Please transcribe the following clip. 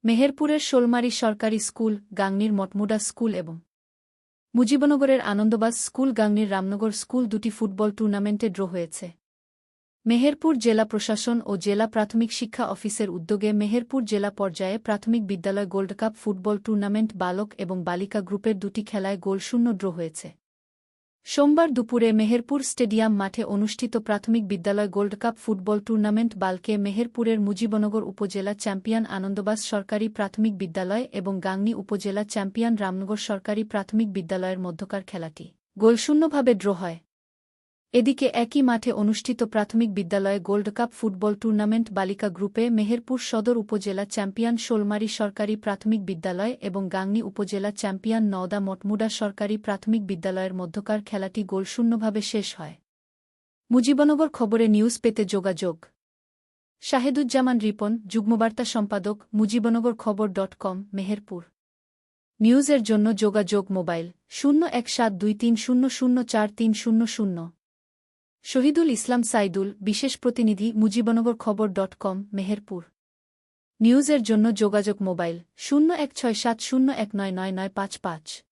মেহেরপুরের শোলমারী সরকারি school, গাংনীর মঠমুডা school এবং মুজিবনগরের আনন্দবাজ স্কুল, গাংনীর রামনগর স্কুল দুটি ফুটবল টুর্নামেন্টে ড্র হয়েছে। মেহেরপুর জেলা প্রশাসন ও জেলা প্রাথমিক শিক্ষা অফিসের উদ্যোগে মেহেরপুর জেলা পর্যায়ে প্রাথমিক বিদ্যালয় গোল্ড কাপ ফুটবল টুর্নামেন্ট বালক এবং বালিকা গ্রুপের দুটি খেলায় গোলশূন্য ড্র হয়েছে। সোমবার দুপুরে মেহেরপুর স্টেডিয়াম মাঠে অনুষ্ঠিত প্রাথমিক বিদ্যালয় গোল্ড কাপ ফুটবল টুর্নামেন্ট বালকে মেহেরপুরের মুজিবনগর উপজেলা চ্যাম্পিয়ন আনন্দবাজ সরকারি প্রাথমিক বিদ্যালয় এবং গাংনী উপজেলা চ্যাম্পিয়ন রামনগর সরকারি প্রাথমিক বিদ্যালয়ের মধ্যকার খেলাটি গোলশূন্যভাবে ড্র হয়। এদিকে একই মাঠে অনুষ্ঠিত প্রাথমিক বিদ্যালয়ে গোল্ড কাপ ফুটবল টুর্নামেন্ট বালিকা গ্রুপে মেহেরপুর সদর উপজেলা চ্যাম্পিয়ন শোলমারী সরকারি প্রাথমিক বিদ্যালয় এবং গাংনী উপজেলা চ্যাম্পিয়ন নওদা মঠমুডা সরকারি প্রাথমিক বিদ্যালয়ের মধ্যকার খেলাটি গোলশূন্যভাবে শেষ হয়। মুজিবনগর খবরে নিউজ পেতে যোগাযোগ। শাহেদুজ্জামান রিপন, যুগ্মবার্তা সম্পাদক, মুজিবনগর খবর.com, মেহেরপুর। নিউজের জন্য যোগাযোগ মোবাইল 017230043000। শহীদুল ইসলাম সাইদুল, বিশেষ প্রতিনিধি, মুজিবনগর খবর.com, মেহেরপুর। নিউজের জন্য যোগাযোগ মোবাইল 016701999955।